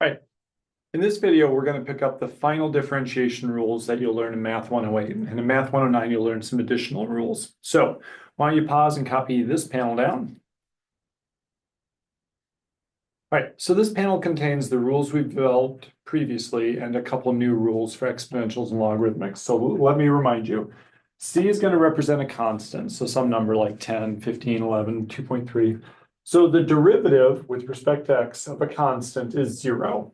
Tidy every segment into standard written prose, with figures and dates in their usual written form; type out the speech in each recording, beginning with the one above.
Right. In this video, we're going to pick up the final differentiation rules that you'll learn in Math 108. And in Math 109, you'll learn some additional rules. So why don't you pause and copy this panel down? All right, so this panel contains the rules we've developed previously and a couple new rules for exponentials and logarithmics. So let me remind you, C is going to represent a constant, so some number like 10, 15, 11, 2.3. So the derivative with respect to x of a constant is 0.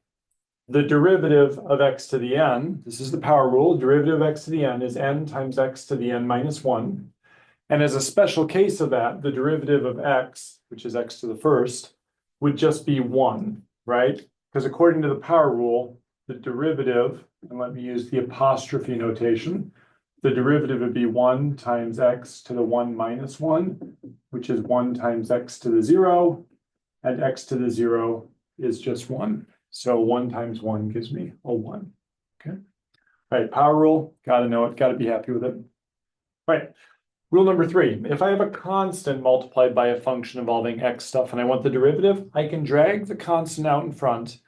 The derivative of x to the n, this is the power rule, derivative of x to the n is n times x to the n minus 1. And as a special case of that, the derivative of x, which is x to the first, would just be 1, right? Because according to the power rule, the derivative, and let me use the apostrophe notation, the derivative would be 1 times x to the 1 minus 1, which is 1 times x to the 0, and x to the 0 is just 1. So 1 times 1 gives me a 1, okay? All right, power rule, got to know it, got to be happy with it. All right, rule number 3, if I have a constant multiplied by a function involving x stuff and I want the derivative, I can drag the constant out in front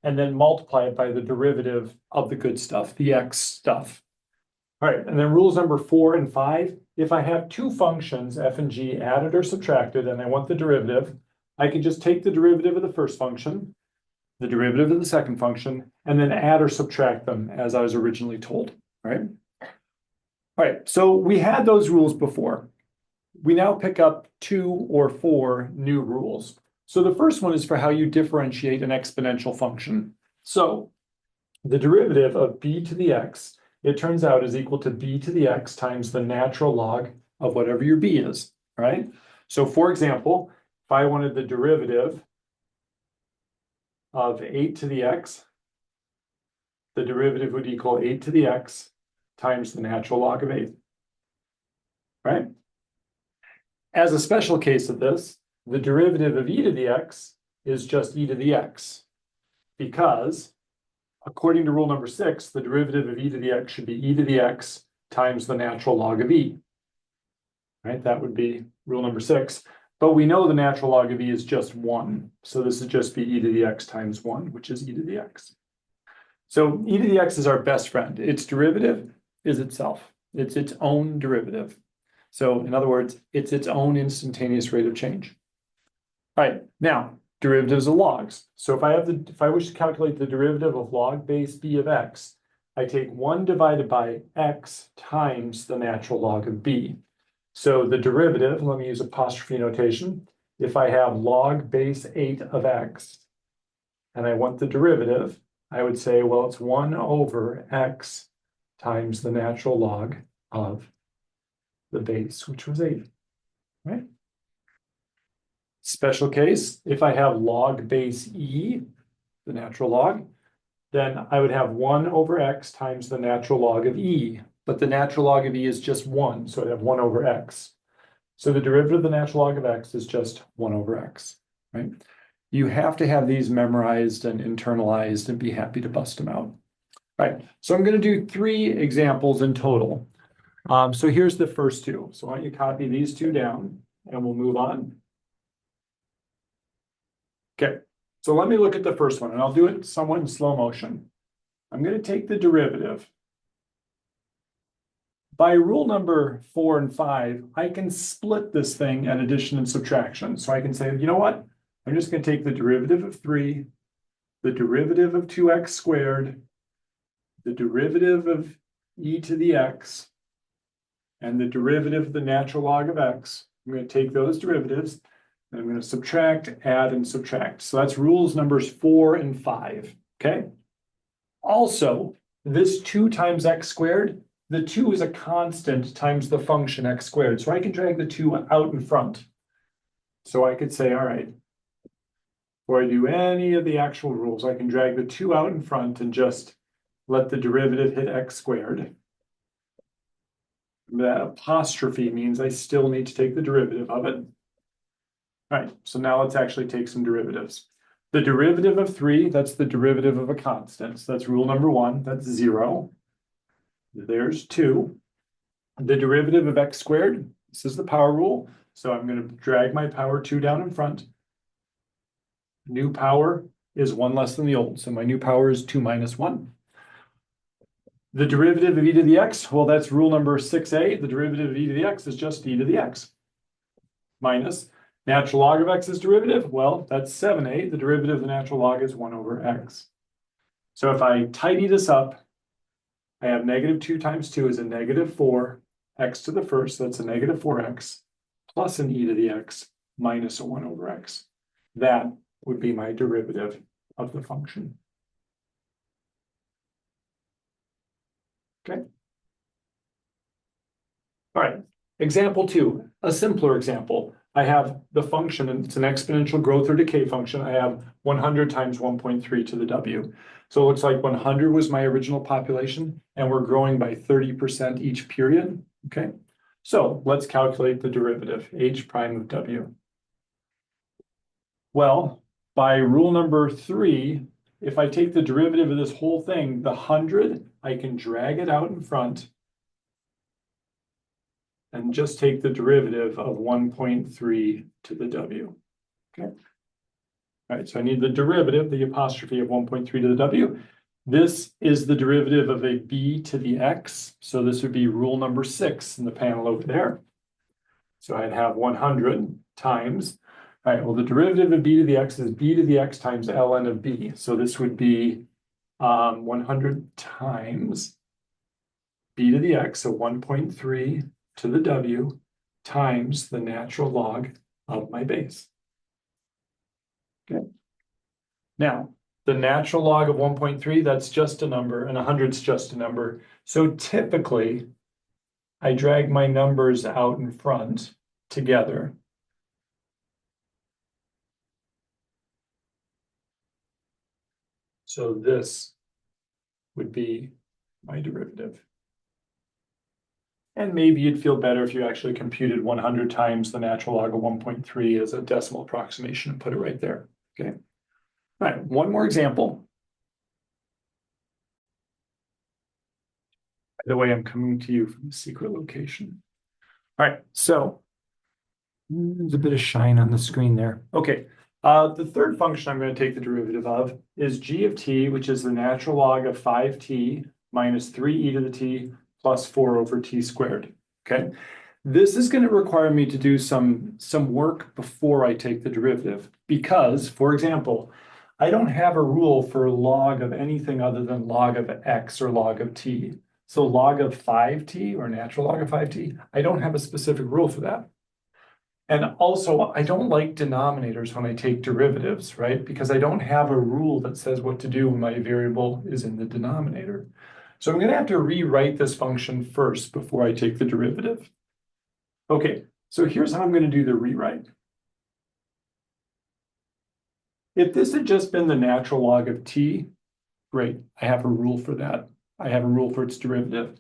and then multiply it by the derivative of the good stuff, the x stuff. All right, and then rules number 4 and 5, if I have two functions, f and g, added or subtracted, and I want the derivative, I can just take the derivative of the first function, the derivative of the second function, and then add or subtract them as I was originally told, right? All right, so we had those rules before. We now pick up 2 or 4 new rules. So the first one is for how you differentiate an exponential function. So the derivative of b to the x, it turns out, is equal to b to the x times the natural log of whatever your b is, right? So for example, if I wanted the derivative of 8 to the x, the derivative would equal 8 to the x times the natural log of 8, right? As a special case of this, the derivative of e to the x is just e to the x, because according to rule number 6, the derivative of e to the x should be e to the x times the natural log of e, right? That would be rule number 6. But we know the natural log of e is just 1. So this would just be e to the x times 1, which is e to the x. So e to the x is our best friend. Its derivative is itself. It's its own derivative. So in other words, it's its own instantaneous rate of change. All right, now derivatives of logs. So if I wish to calculate the derivative of log base b of x, I take 1 divided by x times the natural log of b. So the derivative, let me use apostrophe notation. If I have log base 8 of x and I want the derivative, I would say, well, it's 1 over x times the natural log of the base, which was 8, right? Special case, if I have log base e, the natural log, then I would have 1 over x times the natural log of e. But the natural log of e is just 1, so I'd have 1 over x. So the derivative of the natural log of x is just 1 over x, right? You have to have these memorized and internalized and be happy to bust them out. All right, so I'm going to do 3 examples in total. So here's the first 2. So why don't you copy these 2 down and we'll move on. Okay, so let me look at the first one, and I'll do it somewhat in slow motion. I'm going to take the derivative. By rule number 4 and 5, I can split this thing at addition and subtraction. So I can say, you know what? I'm just going to take the derivative of 3, the derivative of 2x squared, the derivative of e to the x, and the derivative of the natural log of x. I'm going to take those derivatives, and I'm going to subtract, add, and subtract. So that's rules numbers 4 and 5, okay? Also, this 2 times x squared, the 2 is a constant times the function x squared. So I can drag the 2 out in front. So I could say, all right, before I do any of the actual rules, I can drag the 2 out in front and just let the derivative hit x squared. That apostrophe means I still need to take the derivative of it. All right, so now let's actually take some derivatives. The derivative of 3, that's the derivative of a constant. So that's rule number 1, that's 0. There's 2. The derivative of x squared, this is the power rule. So I'm going to drag my power 2 down in front. New power, is 1 less than the old. So my new power is 2 minus 1. The derivative of e to the x, well, that's rule number 6a. The derivative of e to the x is just e to the x. Minus natural log of x's derivative, well, that's 7a. The derivative of the natural log is 1 over x. So if I tidy this up, I have negative 2 times 2 is a negative 4, x to the first, that's a negative 4x, plus an e to the x minus a 1 over x. That would be my derivative of the function. Okay. All right, example 2, a simpler example. I have the function, and it's an exponential growth or decay function. I have 100 times 1.3 to the w. So it looks like 100 was my original population, and we're growing by 30% each period, okay? So let's calculate the derivative, h prime of w. Well, by rule number 3, if I take the derivative of this whole thing, the 100, I can drag it out in front and just take the derivative of 1.3 to the w, okay? All right, so I need the derivative, the apostrophe of 1.3 to the w. This is the derivative of a b to the x, so this would be rule number 6 in the panel over there. So I'd have 100 times, all right, well, the derivative of b to the x is b to the x times ln of b. So this would be 100 times b to the x, so 1.3 to the w times the natural log of my base. Okay. Now, the natural log of 1.3, that's just a number, and 100's just a number. So typically, I drag my numbers out in front together. So this would be my derivative. And maybe you'd feel better if you actually computed 100 times the natural log of 1.3 as a decimal approximation and put it right there, okay? All right, one more example. By the way, I'm coming to you from a secret location. All right, so there's a bit of shine on the screen there. Okay, the third function I'm going to take the derivative of is g of t, which is the natural log of 5t minus 3e to the t plus 4 over t squared, okay? This is going to require me to do some work before I take the derivative because, for example, I don't have a rule for log of anything other than log of x or log of t. So log of 5t or natural log of 5t, I don't have a specific rule for that. And also, I don't like denominators when I take derivatives, right? Because I don't have a rule that says what to do when my variable is in the denominator. So I'm going to have to rewrite this function first before I take the derivative. Okay, so here's how I'm going to do the rewrite. If this had just been the natural log of t, great, I have a rule for that. I have a rule for its derivative.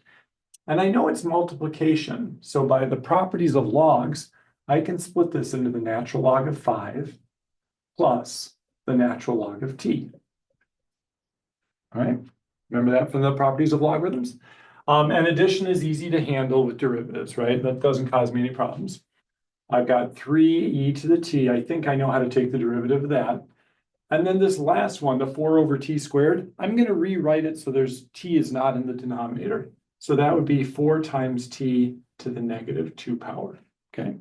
And I know it's multiplication, so by the properties of logs, I can split this into the natural log of 5 plus the natural log of t. All right, remember that from the properties of logarithms? And addition is easy to handle with derivatives, right? That doesn't cause me any problems. I've got 3e to the t. I think I know how to take the derivative of that. And then this last one, the 4 over t squared, I'm going to rewrite it so there's t is not in the denominator. So that would be 4 times t to the negative 2 power, okay?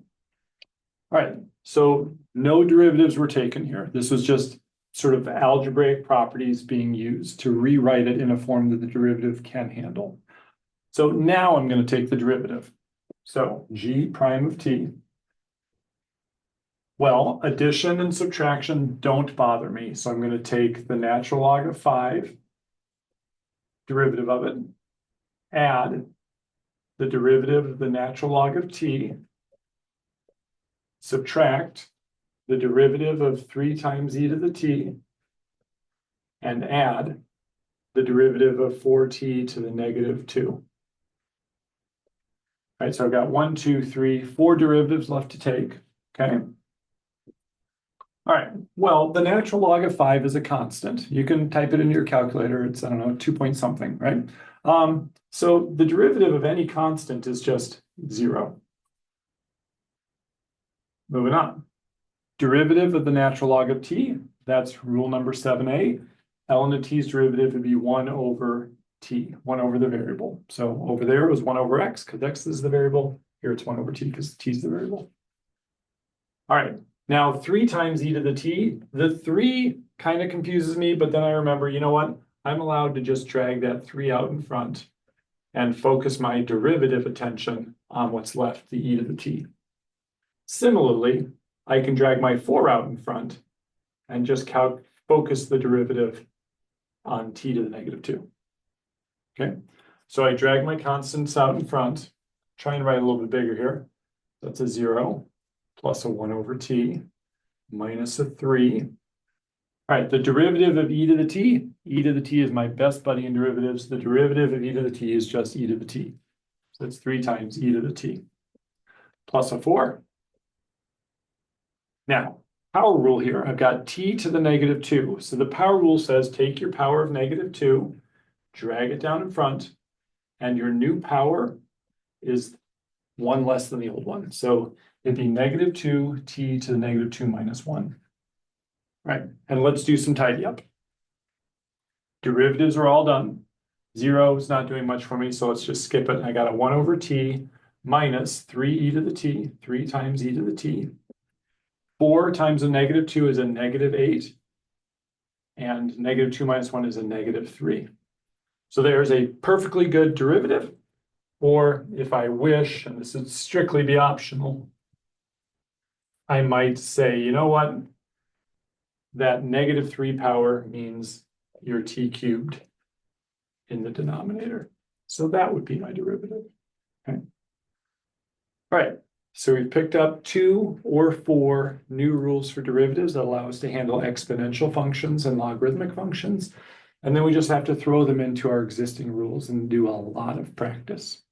All right, so no derivatives were taken here. This was just sort of algebraic properties being used to rewrite it in a form that the derivative can handle. So now I'm going to take the derivative. So g prime of t. Well, addition and subtraction don't bother me. So I'm going to take the natural log of 5, derivative of it, add the derivative of the natural log of t, subtract the derivative of 3 times e to the t, and add the derivative of 4t to the negative 2. All right, so I've got 1, 2, 3, 4 derivatives left to take, okay? All right, well, the natural log of 5 is a constant. You can type it into your calculator. It's, I don't know, 2 point something, right? So the derivative of any constant is just 0. Moving on. Derivative of the natural log of t, That's rule number 7a. ln of t's derivative would be 1 over t, 1 over the variable. So over there it was 1 over x because x is the variable. Here it's 1 over t because t is the variable. All right, now 3 times e to the t. The 3 kind of confuses me, but then I remember, you know what? I'm allowed to just drag that 3 out in front and focus my derivative attention on what's left, the e to the t. Similarly, I can drag my 4 out in front and just focus the derivative on t to the negative 2. Okay, so I drag my constants out in front, try and write a little bit bigger here. That's a 0 plus a 1 over t minus a 3. All right, the derivative of e to the t is my best buddy in derivatives. The derivative of e to the t is just e to the t. So it's 3 times e to the t plus a 4. Now, power rule here, I've got t to the negative 2. So the power rule says take your power of negative 2, drag it down in front, and your new power is 1 less than the old one. So it'd be negative 2 t to the negative 2 minus 1. Right, and let's do some tidy up. Derivatives are all done. 0 is not doing much for me, so let's just skip it. I got a 1 over t minus 3e to the t, 3 times e to the t. 4 times a negative 2 is a negative 8, and negative 2 minus 1 is a negative 3. So there's a perfectly good derivative, or if I wish, and this would strictly be optional, I might say, you know what? That negative 3 power means your t cubed in the denominator. So that would be my derivative. Okay. All right, so we've picked up 2 or 4 new rules for derivatives that allow us to handle exponential functions and logarithmic functions. And then we just have to throw them into our existing rules and do a lot of practice.